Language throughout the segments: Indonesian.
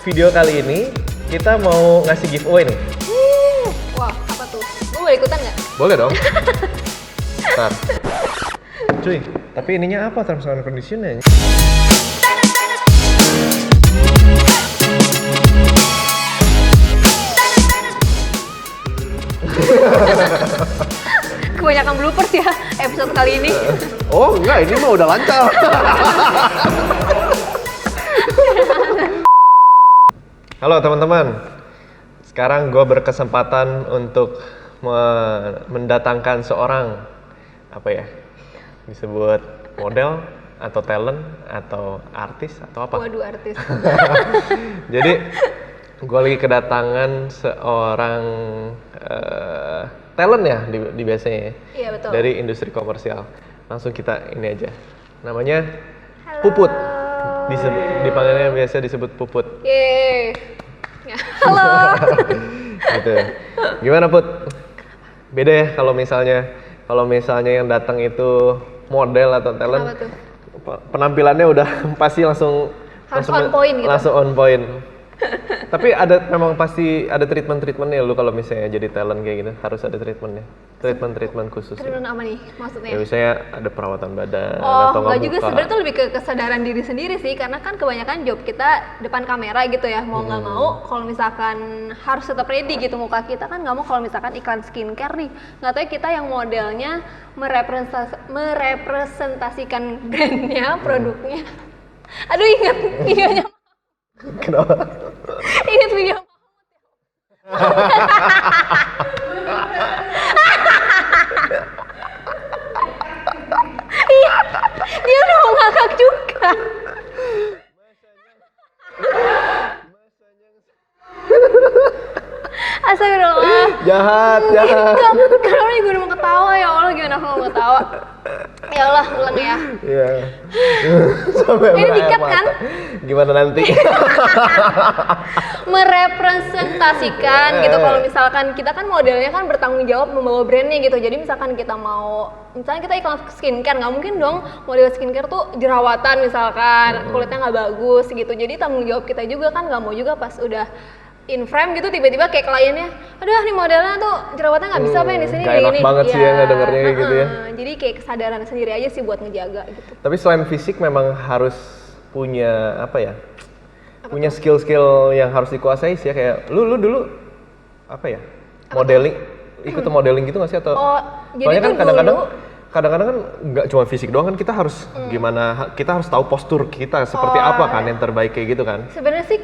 video kali ini kita mau ngasih giveaway nih. Wah, apa tuh? Gue boleh ikutan nggak? Boleh dong. Ntar. Cuy, tapi ininya apa terms and condition-nya? Kebanyakan bloopers ya episode kali ini. Oh enggak, ini mah udah lancar. Halo teman-teman, sekarang gue berkesempatan untuk mendatangkan seorang disebut model atau talent atau artis atau apa? Waduh, artis. Jadi gue lagi kedatangan seorang talent ya di biasanya ya. Iya, betul. Dari industri komersial. Langsung kita ini aja. Namanya Halo. Puput. Dipanggilnya biasa disebut Puput. Yeay. Ya, halo. Gitu. Gimana Put? Beda ya kalau misalnya yang datang itu model atau talent. Kenapa tuh? Penampilannya udah pasti langsung on point gitu. Langsung on point. Tapi memang pasti ada treatmentnya lu kalau misalnya jadi talent kayak gitu, harus ada treatment khusus. Treatment apa nih maksudnya? Ya misalnya ada perawatan badan Oh, atau nggak juga, muka. sebenarnya tuh lebih ke kesadaran diri sendiri sih, karena kan kebanyakan job kita depan kamera gitu ya, mau nggak mau kalau misalkan harus tetap ready gitu muka kita, kan nggak mau kalau misalkan iklan skincare nih, nggak tahu ya kita yang modelnya merepresentasikan brandnya, produknya. Aduh, ingat videonya. Kenapa? Ingat video. Iya, dia udah mau ngakak juga. Astagfirullah. Jahat. Kenapa nih gue udah mau ketawa, ya Allah, gimana aku mau ketawa? Ya Allah, ulang ya. Iya. Sampai Ini dikat kan? Gimana nanti? Merepresentasikan gitu, kalau misalkan kita kan modelnya kan bertanggung jawab membawa brandnya gitu, jadi misalkan kita kita iklan skincare, nggak mungkin dong model skincare tuh jerawatan misalkan, kulitnya nggak bagus gitu, jadi tanggung jawab kita juga kan, nggak mau juga pas udah in frame gitu tiba-tiba kayak kliennya, aduh nih modelnya tuh jerawatnya nggak bisa apa yang di sini Gak enak gini. banget sih ya ngedengernya kayak gitu ya. Jadi kayak kesadaran sendiri aja sih buat ngejaga gitu. Tapi selain fisik memang harus punya punya skill-skill yang harus dikuasai sih ya, kayak lu dulu modeling, ikut modeling gitu nggak sih atau? Jadi soalnya kan tuh kadang-kadang kan nggak cuma fisik doang kan, kita harus kita harus tahu postur kita seperti apa kan yang terbaik kayak gitu kan. Sebenarnya sih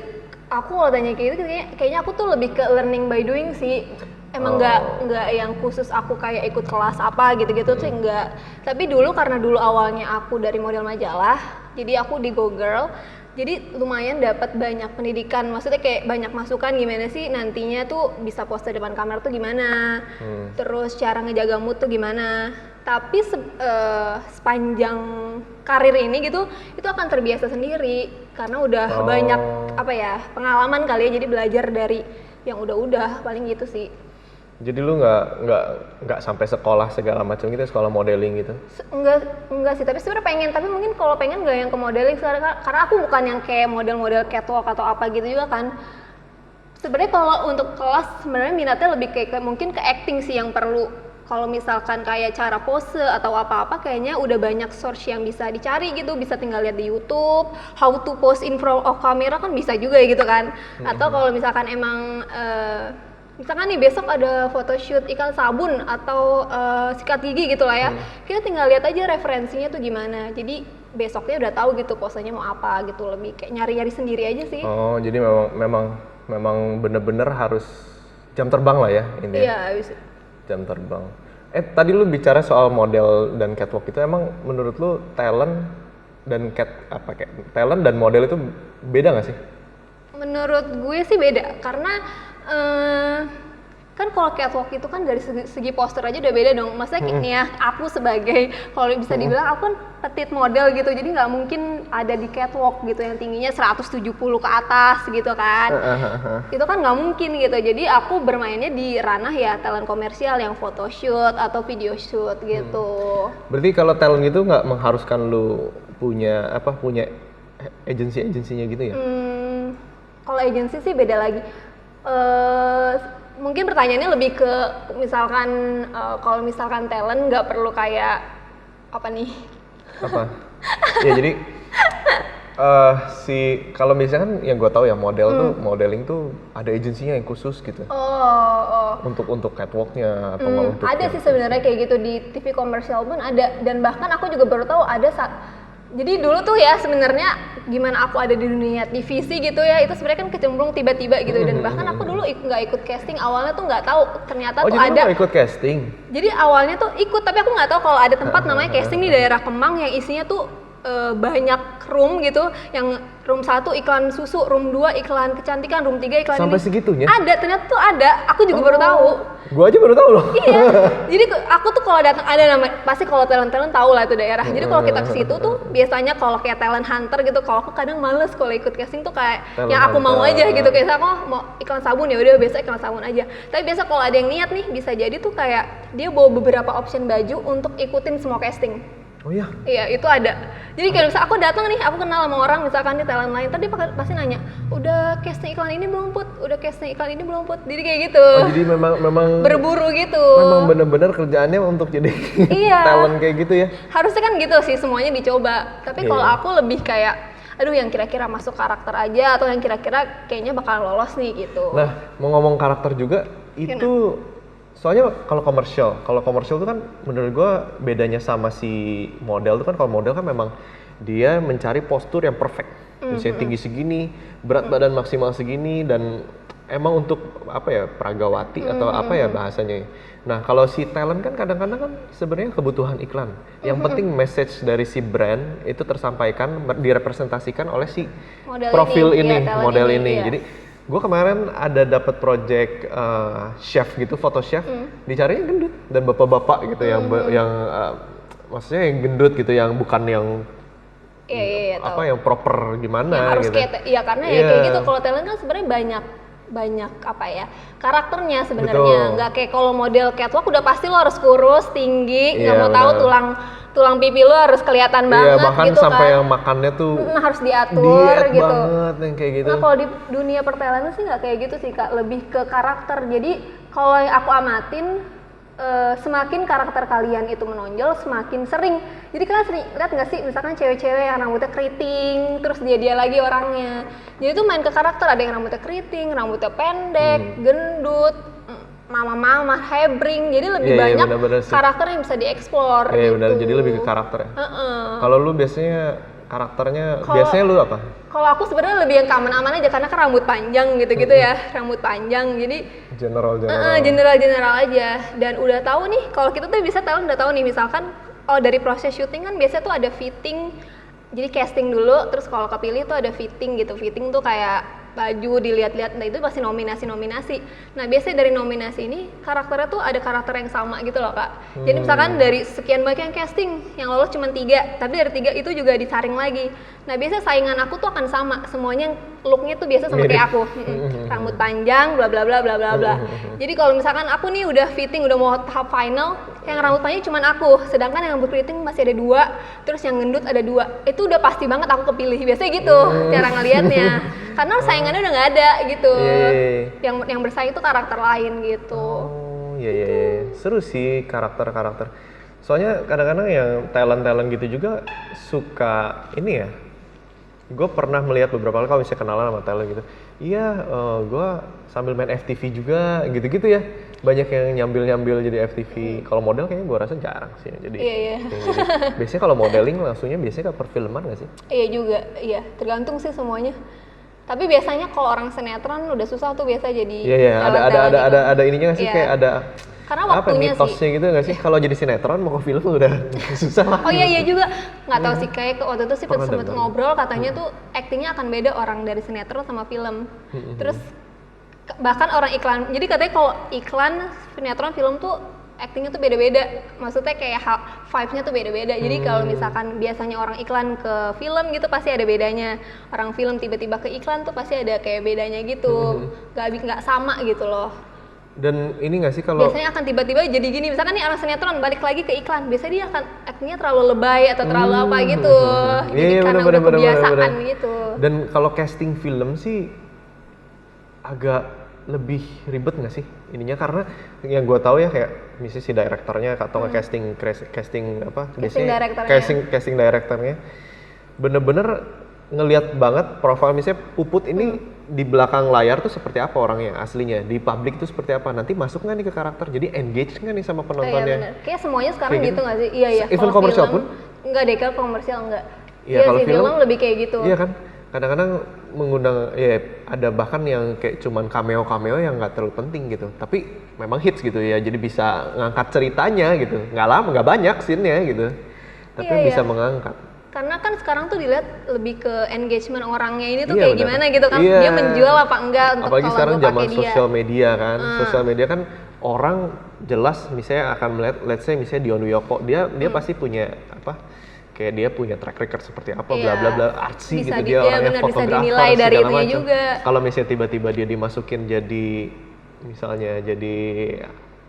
aku kalau tanya kayak gitu kayaknya aku tuh lebih ke learning by doing sih. Emang nggak yang khusus aku kayak ikut kelas apa gitu-gitu sih enggak. Tapi karena dulu awalnya aku dari model majalah, jadi aku di Go Girl. Jadi lumayan dapat banyak pendidikan, maksudnya kayak banyak masukan gimana sih nantinya tuh bisa pose depan kamera tuh gimana, terus cara ngejaga mood tuh gimana. Tapi sepanjang karir ini gitu, itu akan terbiasa sendiri karena udah banyak pengalaman kali ya, jadi belajar dari yang udah paling gitu sih. Jadi lu nggak sampai sekolah segala macam gitu, sekolah modeling gitu? Enggak sih, tapi sebenarnya pengen, tapi mungkin kalau pengen nggak yang ke modeling karena aku bukan yang kayak model-model catwalk atau apa gitu juga kan. Sebenarnya kalau untuk kelas sebenarnya minatnya lebih kayak mungkin ke acting sih yang perlu. Kalau misalkan kayak cara pose atau apa-apa kayaknya udah banyak source yang bisa dicari gitu, bisa tinggal lihat di YouTube, how to pose in front of camera kan bisa juga gitu kan. Atau kalau misalkan emang misalkan nih besok ada photoshoot iklan sabun atau sikat gigi gitu lah ya, kita tinggal lihat aja referensinya tuh gimana, jadi besoknya udah tahu gitu posenya mau apa gitu, lebih kayak nyari-nyari sendiri aja sih. Oh, jadi memang bener-bener harus jam terbang lah ya ini. Iya, bisa. Jam terbang. Tadi lu bicara soal model dan catwalk itu, emang menurut lu talent dan model itu beda nggak sih? Menurut gue sih beda, karena kan kalau catwalk itu kan dari segi postur aja udah beda dong. Maksudnya nih ya, aku sebagai, kalau bisa dibilang aku kan petite model gitu, jadi nggak mungkin ada di catwalk gitu yang tingginya 170 ke atas gitu kan. Itu kan nggak mungkin gitu, jadi aku bermainnya di ranah ya talent komersial yang photoshoot atau video shoot gitu. Berarti kalau talent itu nggak mengharuskan lu punya agensinya gitu ya? Kalau agensi sih beda lagi. Mungkin pertanyaannya lebih ke misalkan kalau misalkan talent nggak perlu kayak apa nih? Apa? Ya jadi kalau misalnya kan yang gue tahu ya model tuh modeling tuh ada agensinya yang khusus gitu. Oh. Untuk catwalknya atau nggak untuk ada sih sebenarnya kayak gitu di TV komersial pun ada, dan bahkan aku juga baru tahu ada jadi dulu tuh ya sebenarnya gimana aku ada di dunia TVC gitu ya, itu sebenarnya kan kecemplung tiba-tiba gitu, dan bahkan aku dulu nggak ikut casting awalnya tuh, nggak tahu ternyata tuh jadi ada. ikut casting? Jadi awalnya tuh ikut, tapi aku nggak tahu kalau ada tempat namanya casting di daerah Kemang yang isinya tuh banyak room gitu, yang room 1 iklan susu, room 2 iklan kecantikan, room 3 iklan sampai ini. segitunya? Ada, ternyata tuh ada, aku juga baru tahu. Gua aja baru tahu loh. Iya, jadi aku tuh kalau datang ada nama, pasti kalau talent tahu lah itu daerah. Jadi kalau kita ke situ tuh biasanya kalau kayak talent hunter gitu, kalau aku kadang males kalau ikut casting tuh kayak talent yang aku mau hunter aja gitu, kayak aku mau iklan sabun ya udah biasa iklan sabun aja. Tapi biasa kalau ada yang niat nih bisa jadi tuh kayak dia bawa beberapa option baju untuk ikutin semua casting. Oh iya? Iya, itu ada. Jadi kalau misalnya aku datang nih, aku kenal sama orang misalkan di talent lain, tadi pasti nanya, udah casting iklan ini belum Put? Udah casting iklan ini belum Put? Jadi kayak gitu. Oh, jadi memang berburu gitu. Memang benar-benar kerjaannya untuk jadi iya. talent kayak gitu ya? Harusnya kan gitu sih, semuanya dicoba. Tapi kalau aku lebih kayak, aduh yang kira-kira masuk karakter aja, atau yang kira-kira kayaknya bakal lolos nih gitu. Nah, mau ngomong karakter juga, itu soalnya kalau komersial tuh kan menurut gue bedanya sama si model tuh kan, kalau model kan memang dia mencari postur yang perfect, misalnya tinggi segini, berat badan maksimal segini, dan emang untuk apa ya, pragawati atau apa ya bahasanya. Nah kalau si talent kan kadang-kadang kan sebenarnya kebutuhan iklan, yang penting message dari si brand itu tersampaikan, direpresentasikan oleh si profil ini, model ini. Jadi gue kemarin ada dapat project chef gitu, foto chef, dicarinya gendut dan bapak-bapak gitu yang maksudnya yang gendut gitu, yang bukan yang apa yang proper gimana yang harus gitu. Karena ya kayak gitu, kalau talent kan sebenarnya banyak apa ya, karakternya sebenarnya. Nggak kayak kalau model catwalk udah pasti lo harus kurus, tinggi, nggak mau tahu tulang pipi lo harus kelihatan banget bahkan gitu sampai kan. yang makannya tuh harus diatur diet gitu banget yang kayak gitu. Nah kalau di dunia pertelenan sih nggak kayak gitu sih Kak, lebih ke karakter. Jadi kalau yang aku amatin, semakin karakter kalian itu menonjol, semakin sering. Jadi kalian sering lihat nggak sih, misalkan cewek-cewek yang rambutnya keriting, terus dia lagi orangnya. Jadi tuh main ke karakter, ada yang rambutnya keriting, rambutnya pendek, gendut, mama-mama, hebring. Jadi lebih banyak karakter yang bisa dieksplor. Iya benar, jadi lebih ke karakter ya. Kalau lu biasanya karakternya, biasanya lu apa? Kalau aku sebenarnya lebih yang aman-aman aja, karena kan rambut panjang gitu-gitu ya, rambut panjang, jadi general aja. Dan udah tahu nih, kalau kita tuh bisa talent udah tahu nih, misalkan dari proses syuting kan biasanya tuh ada fitting, jadi casting dulu, terus kalau kepilih tuh ada fitting gitu. Fitting tuh kayak baju dilihat-lihat, nah itu pasti nominasi. Nah biasanya dari nominasi ini karakternya tuh ada karakter yang sama gitu loh Kak. Jadi misalkan dari sekian banyak yang casting, yang lolos cuma 3, tapi dari 3 itu juga disaring lagi. Nah biasanya saingan aku tuh akan sama, semuanya looknya tuh biasa sama kayak aku, rambut panjang, bla bla bla bla bla bla. Jadi kalau misalkan aku nih udah fitting, udah mau tahap final, yang rambut panjang cuma aku, sedangkan yang rambut keriting masih ada 2, terus yang gendut ada 2, itu udah pasti banget aku kepilih. Biasanya gitu cara ngelihatnya, karena saingannya udah nggak ada gitu. Yang bersaing itu karakter lain gitu. Iya. Seru sih karakter. Soalnya kadang-kadang yang talent gitu juga suka ini ya. Gue pernah melihat beberapa kali kalau misalnya kenalan sama talent gitu. Iya, gue sambil main FTV juga gitu-gitu ya. Banyak yang nyambil jadi FTV. Kalau model kayaknya gue rasa jarang sih. Jadi, biasanya kalau modeling langsungnya biasanya ke perfilman nggak sih? Iya juga, tergantung sih semuanya. Tapi biasanya kalau orang sinetron udah susah tuh biasa jadi. Iya, ada ininya nggak sih, kayak ada karena waktunya mitosnya gitu nggak sih, kalau jadi sinetron mau ke film udah susah lah. Oh iya juga, nggak tahu sih, kayak waktu itu sih sempet ngobrol katanya tuh aktingnya akan beda orang dari sinetron sama film. Terus bahkan orang iklan, jadi katanya kalau iklan, sinetron, film tuh aktingnya tuh beda-beda, maksudnya kayak vibe-nya tuh beda-beda. Jadi kalau misalkan biasanya orang iklan ke film gitu pasti ada bedanya, orang film tiba-tiba ke iklan tuh pasti ada kayak bedanya gitu, nggak sama gitu loh. Dan ini nggak sih kalau biasanya akan tiba-tiba jadi gini, misalkan nih orang sinetron balik lagi ke iklan, biasanya dia akan aktingnya terlalu lebay atau terlalu apa gitu. Jadi karena udah kebiasaan gitu. Dan kalau casting film sih agak lebih ribet nggak sih ininya, karena yang gue tahu ya kayak misalnya si direkturnya atau nggak casting apa biasanya casting directornya bener-bener ngelihat banget profil misalnya Puput ini di belakang layar tuh seperti apa orangnya aslinya, di publik tuh seperti apa, nanti masuk nggak nih ke karakter, jadi engage nggak nih sama penontonnya. Iya bener, kayak semuanya sekarang Kayak gitu nggak sih? Iya iya. Even Kalau komersial film, pun? Enggak deh, kalau komersial enggak. Iya, Iya kalau sih, film lebih kayak gitu. Iya kan, kadang-kadang mengundang ya ada bahkan yang kayak cuman cameo yang nggak terlalu penting gitu, tapi memang hits gitu ya, jadi bisa ngangkat ceritanya gitu, nggak lama, nggak banyak scene-nya gitu, tapi Iya, bisa iya. mengangkat. Karena kan sekarang tuh dilihat lebih ke engagement orangnya ini tuh Iya, kayak benar. gimana gitu kan. Iya. Dia menjual apa enggak untuk Apalagi kalau sekarang gua zaman pakai dia. sosial media kan, sosial media kan orang jelas misalnya akan melihat, let's say misalnya Dion Wiyoko, dia pasti punya apa, kayak dia punya track record seperti apa, bla Iya. bla bla, artsy Bisa gitu, di- dia iya, orangnya benar, bisa fotografer dinilai dari segala itunya macam. juga. Kalau misalnya tiba-tiba dia dimasukin jadi misalnya jadi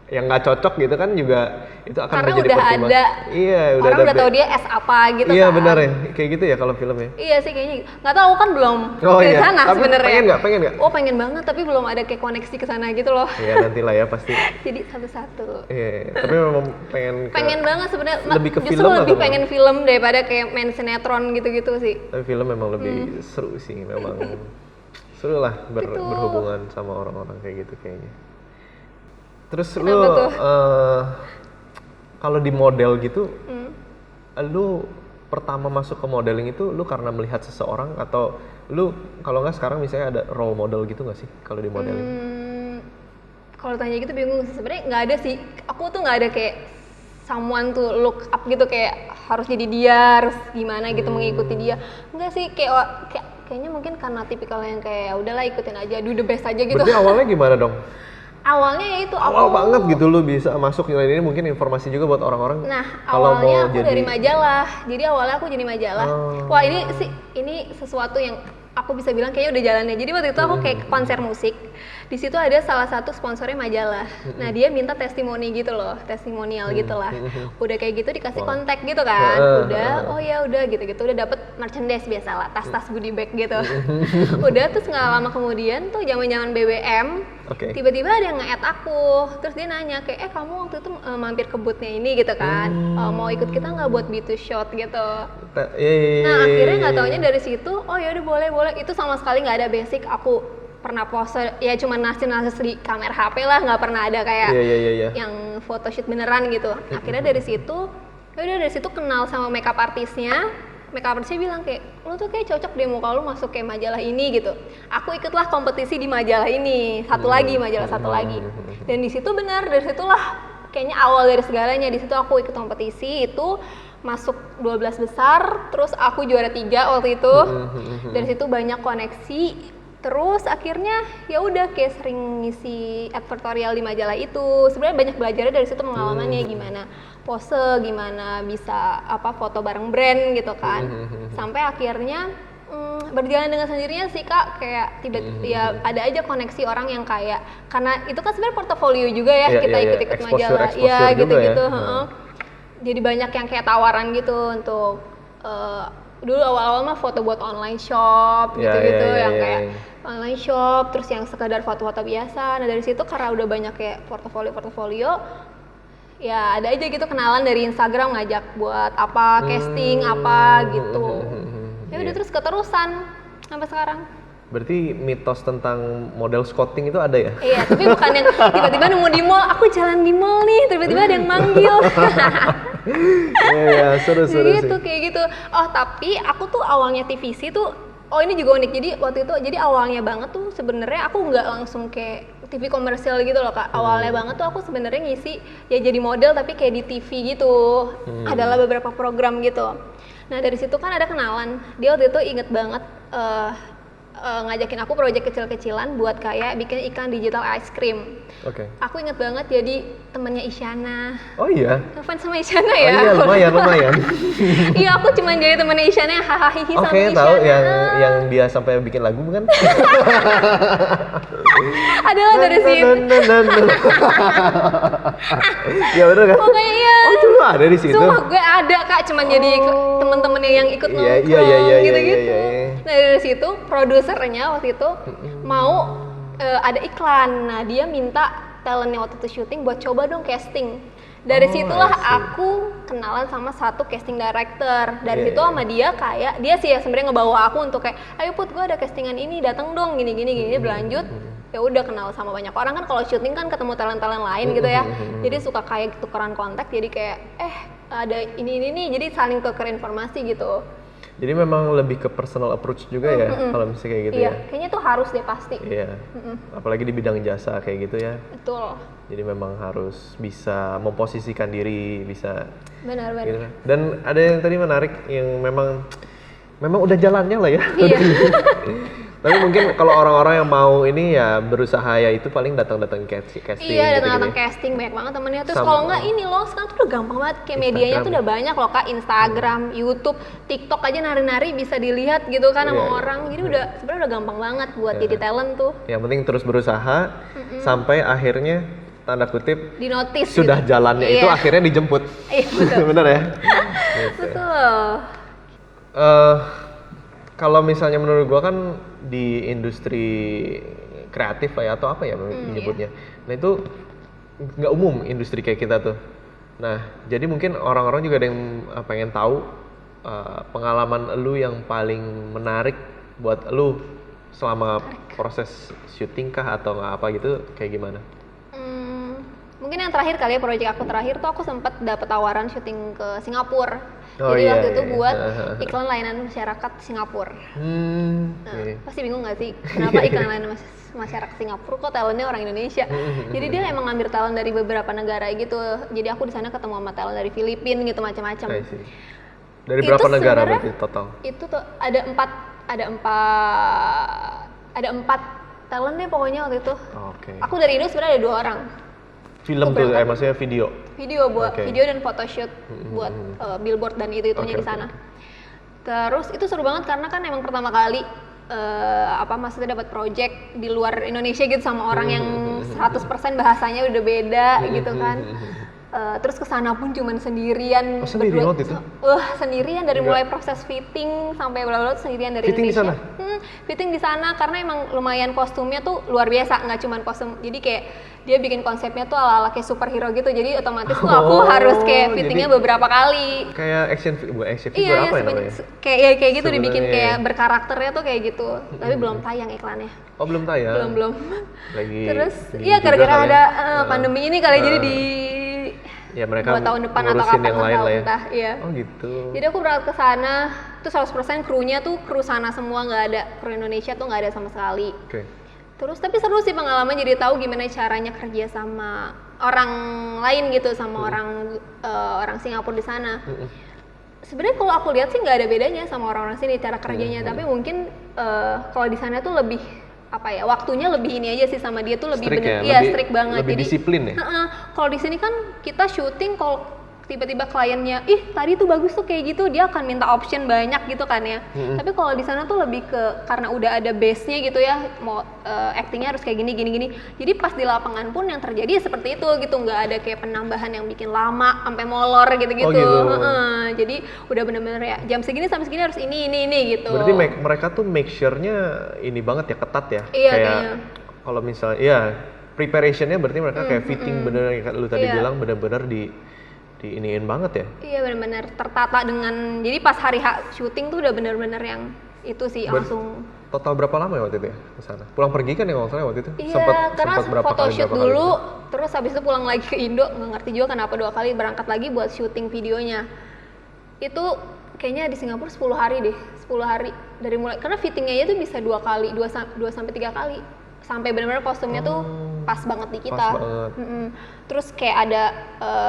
yang nggak cocok gitu kan juga itu akan Karena menjadi udah pertimbangan. ada, Iya, udah orang ada. udah tahu dia S apa gitu Iya kan. benar ya, kayak gitu ya kalau film ya. Iya sih kayaknya. Nggak tahu kan belum Oh ke iya. sana Tapi sebenarnya. pengen nggak? Oh pengen banget tapi belum ada kayak koneksi ke sana gitu loh. Iya nantilah ya pasti. Jadi satu-satu. Iya, tapi memang Pengen banget sebenarnya. lebih ke Justru film lebih atau pengen film daripada kayak main sinetron gitu-gitu sih. Tapi film memang lebih seru sih, memang seru lah Gitu. berhubungan sama orang-orang kayak gitu kayaknya. Terus Kenapa lu tuh? kalau di model gitu, lu pertama masuk ke modeling itu lu karena melihat seseorang atau lu kalau nggak sekarang misalnya ada role model gitu nggak sih kalau di modeling? Kalau tanya gitu bingung sih sebenarnya nggak ada sih. Aku tuh nggak ada kayak someone to look up gitu kayak harus jadi dia, harus gimana gitu mengikuti dia. Enggak sih kayaknya mungkin karena tipikal yang kayak ya udahlah ikutin aja, do the best aja gitu. Berarti awalnya gimana dong? Awalnya ya itu Awal banget gitu lu bisa masuk nilai ini, mungkin informasi juga buat orang-orang. Nah, kalau awalnya mau aku jadi dari majalah. Jadi awalnya aku jadi majalah. Oh. Wah, ini sesuatu yang aku bisa bilang kayaknya udah jalannya. Jadi waktu itu aku kayak ke konser musik. Di situ ada salah satu sponsornya majalah. Nah, dia minta testimoni gitu loh, testimonial gitu lah. Udah kayak gitu dikasih kontak gitu kan. Udah, oh ya udah gitu-gitu udah dapet merchandise biasalah, tas-tas goodie bag gitu. Udah terus nggak lama kemudian tuh zaman-zaman BBM, Oke. tiba-tiba ada yang nge-add aku. Terus dia nanya kayak kamu waktu itu mampir ke booth-nya ini gitu kan. Mau ikut kita nggak buat B2 shot gitu. Nah akhirnya nggak taunya dari situ, oh ya udah boleh. Itu sama sekali nggak ada basic. Aku pernah pose ya cuma nasis di kamera HP lah, nggak pernah ada kayak Iya. yang photoshoot beneran gitu. Akhirnya dari situ, ya udah dari situ kenal sama makeup artisnya. Makeup artisnya bilang kayak lu tuh kayak cocok deh muka lu masuk kayak majalah ini gitu. Aku ikutlah kompetisi di majalah ini, majalah satu lagi. Dan di situ benar, dari situlah kayaknya awal dari segalanya. Di situ aku ikut kompetisi itu masuk 12 besar, terus aku juara 3 waktu itu. Dari situ banyak koneksi. Terus akhirnya ya udah kayak sering ngisi advertorial di majalah itu. Sebenarnya banyak belajarnya dari situ, pengalamannya gimana pose, gimana bisa foto bareng brand gitu kan. Sampai akhirnya berjalan dengan sendirinya sih Kak, kayak tiba-tiba ya ada aja koneksi orang yang kayak, karena itu kan sebenarnya portofolio juga ya, kita ikut-ikut majalah. Iya gitu-gitu, jadi banyak yang kayak tawaran gitu untuk dulu awal-awal mah foto buat online shop gitu-gitu yang kayak online shop, terus yang sekedar foto-foto biasa. Nah dari situ karena udah banyak kayak portofolio, ya ada aja gitu kenalan dari Instagram ngajak buat apa casting apa gitu. Ya udah terus keterusan sampai sekarang. Berarti mitos tentang model scouting itu ada ya? Iya, tapi bukan yang tiba-tiba nemu di mall, aku jalan di mall nih, tiba-tiba ada yang manggil. Iya, seru sih. Kayak gitu. Oh, tapi aku tuh awalnya TVC tuh, ini juga unik. Jadi waktu itu, jadi awalnya banget tuh sebenarnya aku nggak langsung kayak TV komersial gitu loh Kak. Awalnya banget tuh aku sebenarnya ngisi ya jadi model tapi kayak di TV gitu. Adalah beberapa program gitu. Nah dari situ kan ada kenalan. Dia waktu itu inget banget ngajakin aku proyek kecil-kecilan buat kayak bikin iklan digital ice cream. Oke. Aku inget banget jadi temennya Isyana. Oh iya? Ngefans sama Isyana ya? Oh iya, lumayan. Iya, aku cuma jadi temennya Isyana yang hahaha sama Oke, Isyana. tahu yang dia sampai bikin lagu kan? Adalah dari situ. Ya bener kan? Pokoknya iya. Oh itu lu ada di situ? Sumpah gue ada Kak, cuman jadi temen-temennya yang ikut nongkrong Iya, gitu-gitu. iya. Nah dari situ produsernya waktu itu mau ada iklan. Nah, dia minta talentnya waktu itu syuting buat coba dong casting. Dari situlah I see. aku kenalan sama satu casting director. Dari Iya, situ iya. sama dia kayak dia sih yang sebenarnya ngebawa aku untuk kayak, ayo Put, gue ada castingan ini, datang dong, gini berlanjut. Ya udah kenal sama banyak orang kan, kalau syuting kan ketemu talent-talent lain gitu ya. Jadi suka kayak tukeran kontak, jadi kayak ada ini nih, jadi saling tuker informasi gitu. Jadi memang lebih ke personal approach juga ya kalau misalnya kayak gitu Iya, ya. kayaknya tuh harus deh pasti. Iya. Apalagi di bidang jasa kayak gitu ya. Betul. Jadi memang harus bisa memposisikan diri, bisa Benar-benar. gitu. Dan ada yang tadi menarik yang memang udah jalannya lah ya. Iya. Tapi mungkin kalau orang-orang yang mau ini ya berusaha ya itu paling datang-datang casting Iya, gitu datang-datang ya. casting banyak banget temennya. Terus Sama- kalau nggak ini loh, sekarang tuh udah gampang banget. Kayak medianya tuh Instagram. udah banyak loh Kak, Instagram, YouTube, TikTok aja nari-nari bisa dilihat gitu kan sama Iya, iya. orang. Jadi udah sebenarnya udah gampang banget buat jadi talent tuh. Yang penting terus berusaha sampai akhirnya tanda kutip Di notice sudah gitu. jalannya Iya. itu akhirnya dijemput. Iya, betul. Bener ya? Gitu. Betul. Eh, kalau misalnya menurut gua kan di industri kreatif lah ya atau apa ya menyebutnya. Nah itu nggak umum industri kayak kita tuh. Nah jadi mungkin orang-orang juga ada yang pengen tahu pengalaman lu yang paling menarik buat lu selama proses syuting kah atau nggak apa gitu kayak gimana? Mungkin yang terakhir kali ya, proyek aku terakhir tuh aku sempat dapat tawaran syuting ke Singapura. Oh, Jadi iya, waktu itu iya. buat iklan layanan masyarakat Singapura. Nah, Oke. pasti bingung gak sih kenapa iklan layanan masyarakat Singapura kok talentnya orang Indonesia? Jadi dia emang ngambil talent dari beberapa negara gitu. Jadi aku di sana ketemu sama talent dari Filipina gitu macam-macam. I see. Dari Itu berapa negara sebenarnya- berarti total? Itu tuh ada empat talent deh pokoknya waktu itu. Oke. Aku dari Indo sebenarnya ada 2 orang. Film aku tuh, berangkat. maksudnya video. Video buat Oke. video dan photoshoot buat billboard dan itu-itunya Oke, di oke, sana. Terus itu seru banget karena kan emang pertama kali maksudnya dapat project di luar Indonesia gitu sama orang yang 100% bahasanya udah beda gitu kan. Terus kesana pun cuman sendirian. Oh, sendiri berdua- waktu itu? Sendirian dari Enggak. mulai proses fitting sampai bla-bla sendirian dari Fitting di Indonesia. sana? Fitting di sana karena emang lumayan kostumnya tuh luar biasa, nggak cuman kostum. Jadi kayak dia bikin konsepnya tuh ala-ala kayak superhero gitu. Jadi otomatis tuh aku harus kayak fittingnya jadi- beberapa kali. Kayak bukan action figure Iya, apa ya sebanyak- namanya? kayak gitu dibikin Sebenarnya kayak ya. berkarakternya tuh kayak gitu. Tapi belum tayang iklannya. Oh belum tayang. Belum. Lagi. Terus gini iya juga gara-gara kali ada ya. pandemi ini kali jadi di Ya mereka buat tahun depan atau ngurusin kapan yang lain lah ya. entah, iya. Oh gitu. Jadi aku berangkat ke sana, tuh 100% krunya tuh kru sana semua, nggak ada kru Indonesia tuh nggak ada sama sekali. Oke. Terus tapi seru sih pengalaman, jadi tahu gimana caranya kerja sama orang lain gitu, sama orang Singapura di sana. Sebenarnya kalau aku lihat sih nggak ada bedanya sama orang-orang sini cara kerjanya, tapi mungkin kalau di sana tuh lebih waktunya lebih ini aja sih sama dia tuh lebih Strict bener, ya? iya Lebih- strict banget. lebih disiplin ya? Kalau di sini kan kita syuting, kalau tiba-tiba kliennya, tadi tuh bagus tuh kayak gitu, dia akan minta option banyak gitu kan ya. Tapi kalau di sana tuh lebih ke karena udah ada base-nya gitu ya, mau actingnya harus kayak gini. Jadi pas di lapangan pun yang terjadi ya seperti itu gitu, nggak ada kayak penambahan yang bikin lama sampai molor gitu-gitu. Oh, gitu. Jadi udah bener-bener ya jam segini sampai segini harus ini gitu. Berarti mereka tuh make sure-nya ini banget ya, ketat ya. Iya, kayak kayaknya. kalau misalnya ya preparationnya berarti mereka kayak fitting bener yang lu tadi Iya. bilang bener-bener di iniin banget ya. Iya benar-benar tertata dengan, jadi pas hari syuting tuh udah bener-bener yang itu sih langsung. Total berapa lama ya waktu itu ya ke sana? Pulang pergi kan ya kalau nggak salah waktu itu? Iya, karena Sempat berapa kali, photoshoot berapa kali dulu, gitu? terus habis itu pulang lagi ke Indo, nggak ngerti juga kenapa 2 kali berangkat lagi buat syuting videonya. Itu kayaknya di Singapura 10 hari deh, 10 hari dari mulai, karena fittingnya aja tuh bisa 2 kali, 2 sampai 3 kali, sampai benar-benar kostumnya tuh pas banget di kita. Pas banget. Terus kayak ada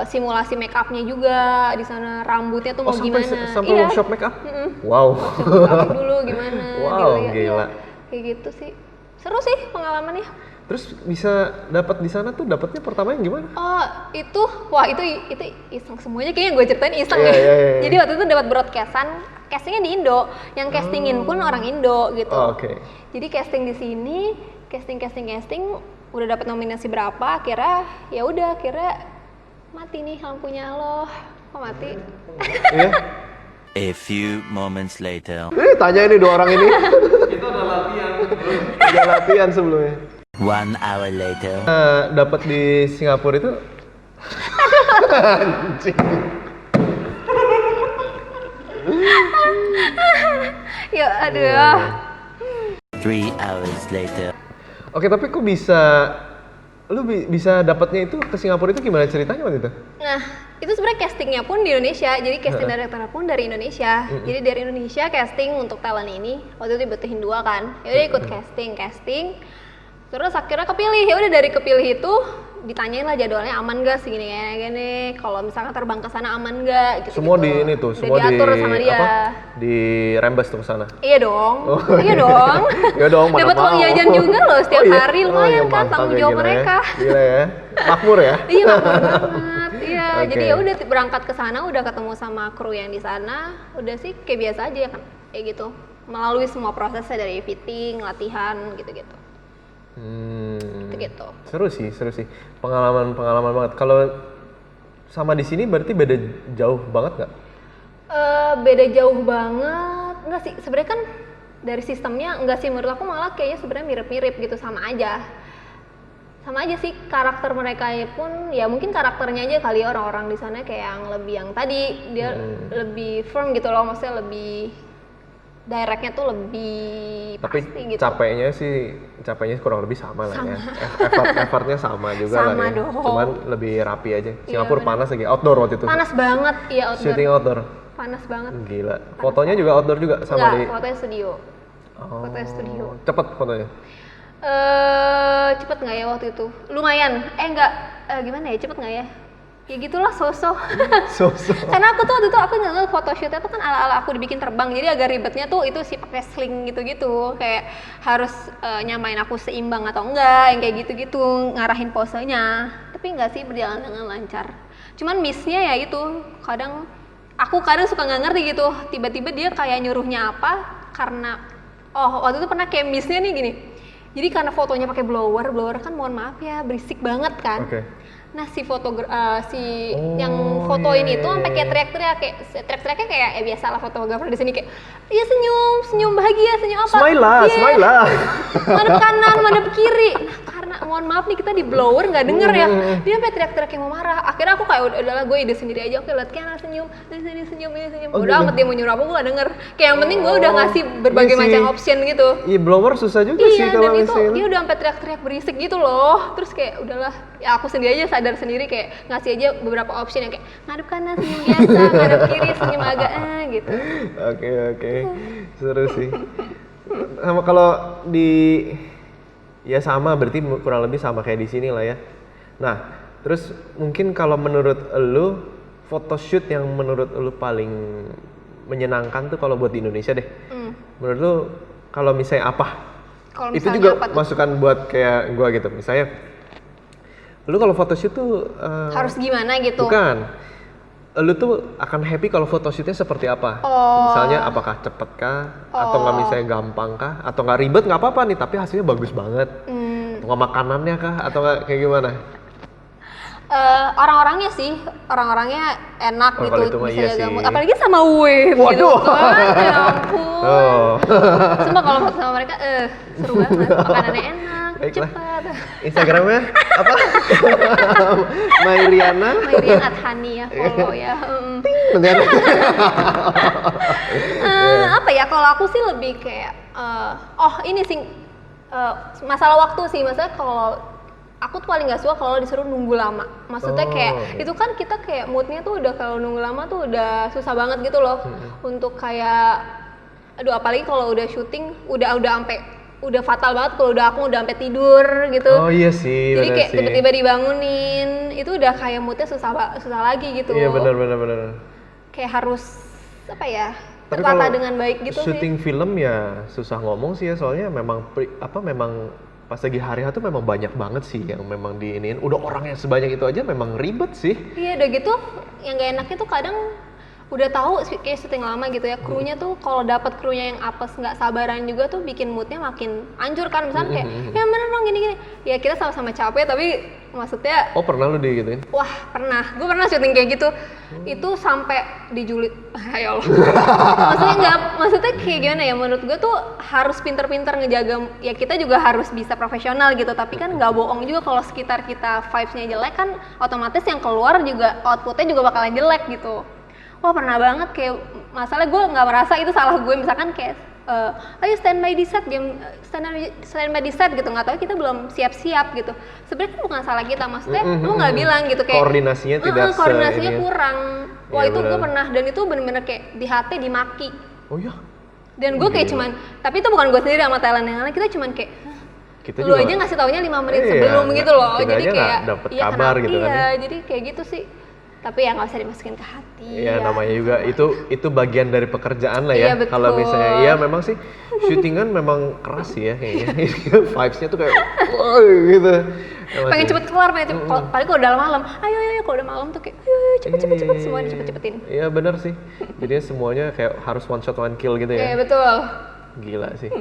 simulasi make upnya juga di sana, rambutnya tuh Oh mau sampai gimana? sampai Iya. workshop make up? Wow. Make up dulu gimana? Wow, dilihat. gila. Kayak gitu sih, seru sih pengalamannya. Terus bisa dapat di sana tuh dapatnya pertamanya gimana? Oh itu iseng, semuanya kayaknya gue ceritain iseng Iya, ya. iya, iya. Jadi waktu itu dapat castingnya di Indo, yang castingin pun orang Indo gitu. Oh, oke. Jadi casting di sini, casting, udah dapat nominasi berapa? Akhirnya mati nih lampunya loh. Kok mati? Iya. A few moments later. Tanya ini 2 orang ini. Itu udah latihan sebelumnya. 1 hour later. Dapat di Singapura itu anjing. Ya aduh. 3 hours later. Oke, tapi kok bisa dapatnya itu ke Singapura itu gimana ceritanya waktu itu? Nah, itu sebenarnya castingnya pun di Indonesia, jadi casting directornya pun dari Indonesia. Jadi dari Indonesia casting untuk talent ini, waktu itu dibutuhin 2 kan. Ya udah ikut casting. Terus akhirnya kepilih. Ya udah dari kepilih itu ditanyain lah jadwalnya aman gak segini gini. Kalau misalkan terbang ke sana aman gak gitu. Semua di ini tuh, Udah semua diatur sama dia. Di rembes tuh ke sana. Iya dong. Oh. Iya dong. Ya dong, mana Dapat uang mau. jajan juga loh setiap Oh, iya? hari, lumayan iya, kan mantap tanggung ya, jawab gila mereka. Ya. Gila ya. Makmur ya? Iya makmur banget. Iya, Oke. jadi ya udah berangkat ke sana, udah ketemu sama kru yang di sana, udah sih kayak biasa aja kan, kayak gitu. Melalui semua prosesnya dari fitting, latihan, gitu-gitu. Gitu-gitu. Seru sih. Pengalaman banget. Kalau sama di sini berarti beda jauh banget nggak? Beda jauh banget, enggak sih. Sebenarnya kan dari sistemnya enggak sih, menurut aku malah kayaknya sebenarnya mirip-mirip gitu, sama aja sih karakter mereka pun ya mungkin karakternya aja kali ya, orang-orang di sana kayak yang lebih yang tadi dia lebih firm gitu loh, maksudnya lebih directnya tuh lebih Tapi pasti gitu. capeknya kurang lebih sama lah ya. Effortnya sama juga Sama lah ya. dong. Cuman lebih rapi aja. Singapura bener. panas lagi, outdoor waktu itu. Panas banget, iya outdoor. Shooting outdoor. Panas banget. Gila. Fotonya juga outdoor juga sama Enggak, di. fotonya studio. Oh, Fotonya studio. Cepet fotonya. Cepet nggak ya waktu itu? Lumayan. Gimana ya? Cepet nggak ya? Ya gitulah, so-so. Karena aku tuh waktu itu aku ngeliat photoshootnya tuh kan ala-ala aku dibikin terbang, jadi agak ribetnya tuh itu sih pakai sling gitu-gitu, kayak harus nyamain aku seimbang atau enggak, yang kayak gitu-gitu, ngarahin posenya. Tapi enggak sih, berjalan dengan lancar. Cuman missnya ya itu, aku kadang suka nggak ngerti gitu, tiba-tiba dia kayak nyuruhnya apa, karena waktu itu pernah kayak missnya nih gini. Jadi karena fotonya pakai blower kan mohon maaf ya berisik banget kan. Oke. Nah yang fotoin itu sampai kayak teriak-teriaknya kayak biasalah fotografer di sini kayak iya senyum bahagia, senyum apa? Smile lah. Madep kanan, madep kiri. Nah, karena mohon maaf nih kita di blower nggak denger ya. Dia sampai teriak-teriak yang mau marah. Akhirnya aku kayak udahlah gue ide sendiri aja. Oke, lihat kanan senyum, ini senyum. Udah amat dia mau nyuruh apa gue nggak denger. Kayak yang penting gue udah ngasih berbagai Iya sih. macam option gitu. Iya, blower susah juga sih Iya, kalau dan itu misalnya. dia udah sampai teriak-teriak berisik gitu loh. Terus kayak udahlah, ya aku sendiri aja sadar sendiri kayak ngasih aja beberapa option yang kayak ngadep kanan senyum biasa, ngadep kiri senyum agak gitu. Oke. Seru sih. Sama kalau ya sama, berarti kurang lebih sama kayak di sini lah ya. Nah, terus mungkin kalau menurut elu photoshoot yang menurut elu paling menyenangkan tuh kalau buat di Indonesia deh. Menurut lu kalau misalnya apa? Kalau Itu misalnya juga apa tuh? masukan buat kayak gua gitu. Misalnya lu kalau photoshoot tuh Harus gimana gitu? bukan. Lu tuh akan happy kalau photoshootnya seperti apa? Misalnya apakah cepet kah? Atau nggak misalnya gampang kah? Atau nggak ribet nggak apa-apa nih, tapi hasilnya bagus banget. Atau nggak makanannya kah? Atau nggak kayak gimana? Orang-orangnya sih, orang-orangnya enak Oh, gitu, kalau itu mah bisa iya jaga sih. mood. Apalagi sama wave gitu Waduh. kan, ya ampun. Oh. Cuma kalau foto sama mereka, seru banget, makanannya enak, Baiklah. cepat. Instagramnya apa? Mairiana. Mairian Adhani ya, follow ya. Bener. Apa ya, kalau aku sih lebih kayak, ini sih, masalah waktu sih. Maksudnya kalau aku tuh paling gak suka kalau disuruh nunggu lama. Maksudnya kayak itu kan kita kayak moodnya tuh udah kalau nunggu lama tuh udah susah banget gitu loh. Untuk kayak, aduh apalagi kalau udah syuting udah fatal banget kalau aku udah sampai tidur gitu. Oh iya sih. Jadi bener kayak sih. tiba-tiba dibangunin itu udah kayak moodnya susah lagi gitu. Iya benar. Kayak harus apa ya? Tapi Tertata kalau dengan baik gitu sih. syuting film ya susah ngomong sih ya, soalnya memang memang pas lagi hari tuh memang banyak banget sih yang memang diinin. Udah orang yang sebanyak itu aja memang ribet sih. Iya udah gitu yang gak enaknya tuh kadang udah tahu kayak syuting lama gitu ya, krunya tuh kalau dapat krunya yang apes nggak sabaran juga tuh bikin moodnya makin hancur kan, misalnya kayak ya bener dong gini-gini, ya kita sama-sama capek tapi maksudnya Oh pernah lu digituin? wah pernah, gue pernah syuting kayak gitu, itu sampai dijulit, ya Allah. Maksudnya kayak gimana ya, menurut gue tuh harus pinter-pinter ngejaga, ya kita juga harus bisa profesional gitu, tapi kan nggak bohong juga kalau sekitar kita vibes-nya jelek kan, otomatis yang keluar juga outputnya juga bakalan jelek gitu. Wah pernah banget kayak masalah gue nggak merasa itu salah gue, misalkan kayak ayo stand by di set, stand by di set gitu, nggak tahu kita belum siap-siap gitu. Sebenarnya kan bukan salah kita, maksudnya lu nggak bilang gitu kayak koordinasinya tidak koordinasinya ini ya. kurang. Wah Iya, itu gue benar. pernah, dan itu bener-bener kayak di HT dimaki. Oh iya? Dan gue kayak cuman, tapi itu bukan gue sendiri sama talent yang lain, kita cuman kayak Kita lu juga aja ngasih taunya 5 menit Iya, sebelum gitu loh, kita jadi aja nggak kayak dapet kabar gitu kan iya, ya. jadi kayak gitu sih. Tapi ya nggak usah dimasukin ke hati. Iya namanya juga itu bagian dari pekerjaan lah ya. Iya, betul. Kalau misalnya iya memang sih syutingan memang keras sih ya kayaknya. Vibes-nya tuh kayak wah gitu. Emang Pengen sih. cepet kelar, pengen cepet, paling kalau udah malam, ayo kalau udah malam tuh kayak ayo cepet semua dicepet-cepetin. Iya benar sih. Jadinya semuanya kayak harus one shot one kill gitu Iya ya. betul. Gila sih.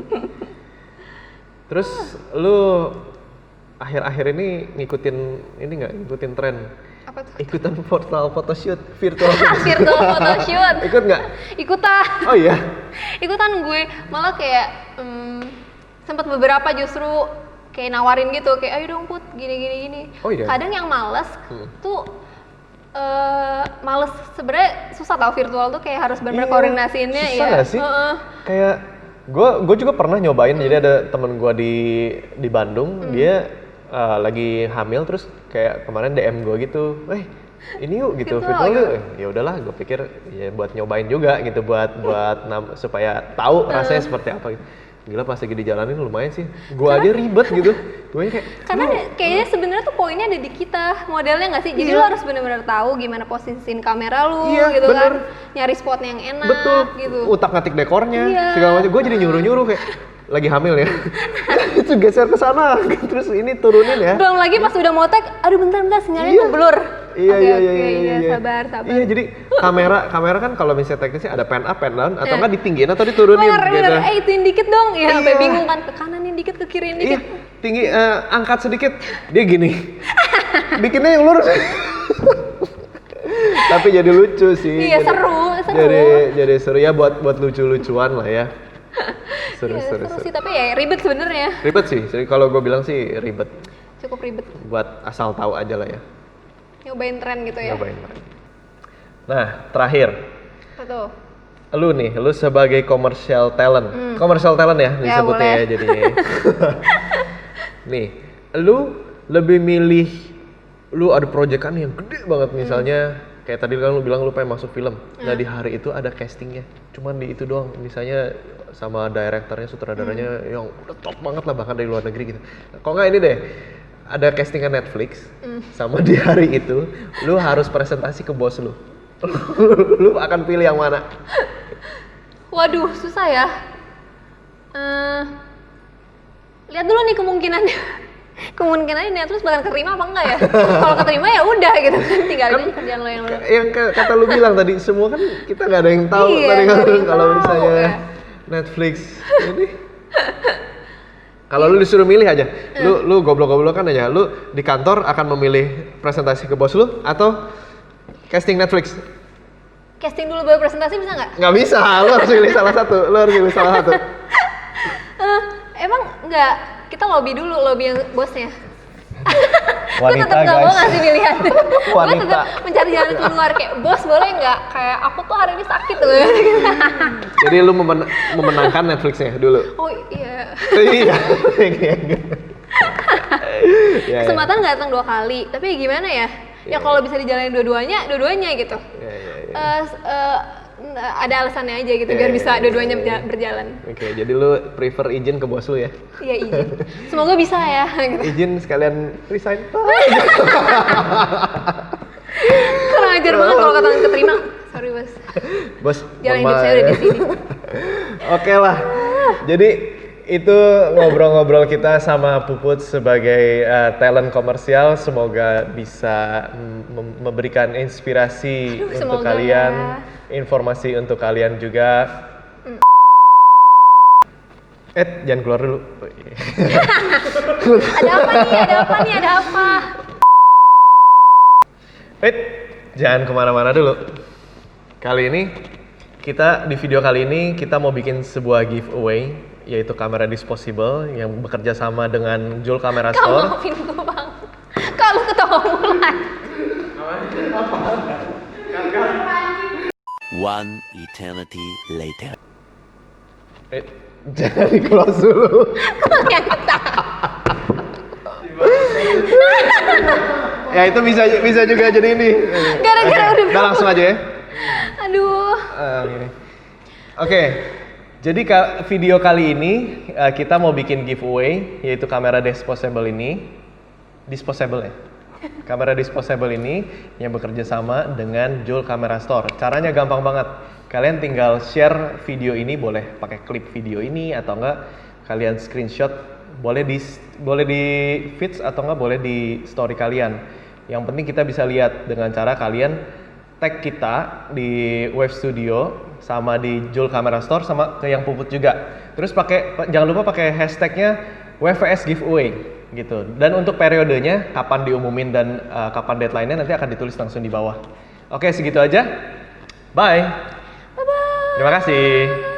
Terus lu akhir-akhir ini ngikutin tren? Apa tuh? Ikutan virtual photoshoot, virtual Virtual photoshoot. Ikut nggak? Ikutan. Oh iya. Ikutan gue, malah kayak sempat beberapa justru kayak nawarin gitu, kayak ayo dong Put, gini. Oh iya? Kadang yang males tuh males, sebenarnya susah tau virtual tuh, kayak harus bener-bener Iya, koordinasiinnya susah ya. nggak sih? Kayak gue juga pernah nyobain, jadi ada temen gue di Bandung, dia lagi hamil, terus kayak kemarin DM gue gitu, ini yuk gitu, Virtual, virtual yuk. Ya udahlah, gue pikir ya buat nyobain juga gitu, buat supaya tahu rasanya seperti apa gitu. Gila pas lagi dijalanin lumayan sih, gue aja ribet gitu, gue kayak Karena kayaknya sebenarnya tuh poinnya ada di kita, modelnya nggak sih? Jadi Iya. lu harus bener-bener tahu gimana posisiin kamera lu Iya, gitu bener. kan, nyari spotnya yang enak betul, gitu. utak-ngatik dekornya, Iya. segala macam. Gue jadi nyuruh-nyuruh kayak lagi hamil ya, itu geser ke sana, terus ini turunin ya. Belum lagi pas udah mau tag, aduh bentar sinyalnya Iya. tuh blur. Iya, Oke, iya, oke, iya, iya, iya. sabar. Iya, jadi kamera kan kalau misalnya teknisnya ada pan up, pan down, atau Eh. nggak ditinggiin atau diturunin Bener, gitu. ituin dikit dong. Ya sampai Iya. bingung kan, ke kananin dikit, ke kiriin Iya, dikit. tinggi, angkat sedikit, dia gini. Bikinnya yang lurus. Tapi jadi lucu sih. Iya, seru. Jadi seru ya, buat lucu-lucuan lah ya. Seru, Iya, seru, seru seru. sih, tapi ya ribet sebenarnya. Ribet sih, jadi kalau gue bilang sih ribet. Cukup ribet. Buat asal tahu aja lah ya. Nyobain tren gitu ya. Nyobain. Nah, terakhir. Apa tuh? Lu sebagai commercial talent. Commercial talent ya disebutnya boleh. ya jadinya. Nih, lu lebih milih lu ada proyekan yang gede banget misalnya kayak tadi kan lu bilang lu pengen masuk film. Nah, di hari itu ada castingnya. Cuman di itu doang. Misalnya sama direkturnya, sutradaranya yang udah top banget lah, bahkan dari luar negeri gitu. Kok nggak ini deh, ada castingan Netflix sama di hari itu lu harus presentasi ke bos lu. Lu akan pilih yang mana? Waduh, susah ya. Lihat dulu nih kemungkinannya. Kemungkinannya Netflix bakal keterima apa enggak ya? Kalau keterima ya udah gitu kan, tinggal aja kerjaan lo yang lo. Yang kata lu bilang tadi, semua kan kita nggak ada yang tahu Iya, tadi kan nggak ada yang kalau tahu, misalnya ya. Netflix ini. Kalau lu disuruh milih aja, lu goblok-goblok kan aja, lu di kantor akan memilih presentasi ke bos lu atau casting Netflix? Casting dulu baru presentasi bisa nggak? Nggak bisa, lu harus pilih salah satu, Emang nggak, kita lobby dulu, lobby yang bosnya. Gue Wanita, tetap nggak mau guys. ngasih pilihan. Gue Wanita. tetap mencari jalan keluar, kayak bos boleh nggak? Kayak aku tuh hari ini sakit tuh. Jadi lu memenangkan Netflixnya dulu. Oh iya. Iya. Ya, Kesempatan nggak datang 2 kali, tapi ya gimana ya? Ya kalau bisa dijalanin dua-duanya gitu. Ada alasannya aja gitu, biar bisa dua-duanya berjalan. Oke, jadi lu prefer izin ke bos lu ya? Iya izin. Semoga bisa ya. Gitu. Izin sekalian resign. Kurang ajar banget kalau kata keterima. Sorry bos. Bos, Jalan mohon hidup saya maaf udah ya. di sini. Oke lah. Jadi itu ngobrol-ngobrol kita sama Puput sebagai talent komersial. Semoga bisa memberikan inspirasi untuk semoga kalian. ya. informasi untuk kalian juga. Jangan keluar dulu. Ada apa nih? Ada apa nih? Ada apa? Jangan kemana-mana dulu. Di video kali ini kita mau bikin sebuah giveaway, yaitu kamera disposable yang bekerja sama dengan Jul Camera Kau Store. maafin gue bang. Kalau ketawa mulai. One eternity later. Jangan di close dulu. Yang ketawa. Ya itu bisa juga jadi ini. Gara-gara udah Udah langsung aja ya. Aduh. Gini. Oke, jadi video kali ini kita mau bikin giveaway, yaitu kamera disposable ini. Disposable ya? Kamera disposable ini yang bekerja sama dengan Jul Camera Store. Caranya gampang banget. Kalian tinggal share video ini, boleh pakai klip video ini atau enggak kalian screenshot, boleh di feeds atau enggak boleh di story kalian. Yang penting kita bisa lihat dengan cara kalian tag kita di Wave Studio sama di Jul Camera Store sama ke yang Puput juga. Terus jangan lupa pakai hashtagnya WVS giveaway gitu. Dan untuk periodenya kapan diumumin dan kapan deadline-nya nanti akan ditulis langsung di bawah. Oke, segitu aja. Bye. Bye-bye. Terima kasih.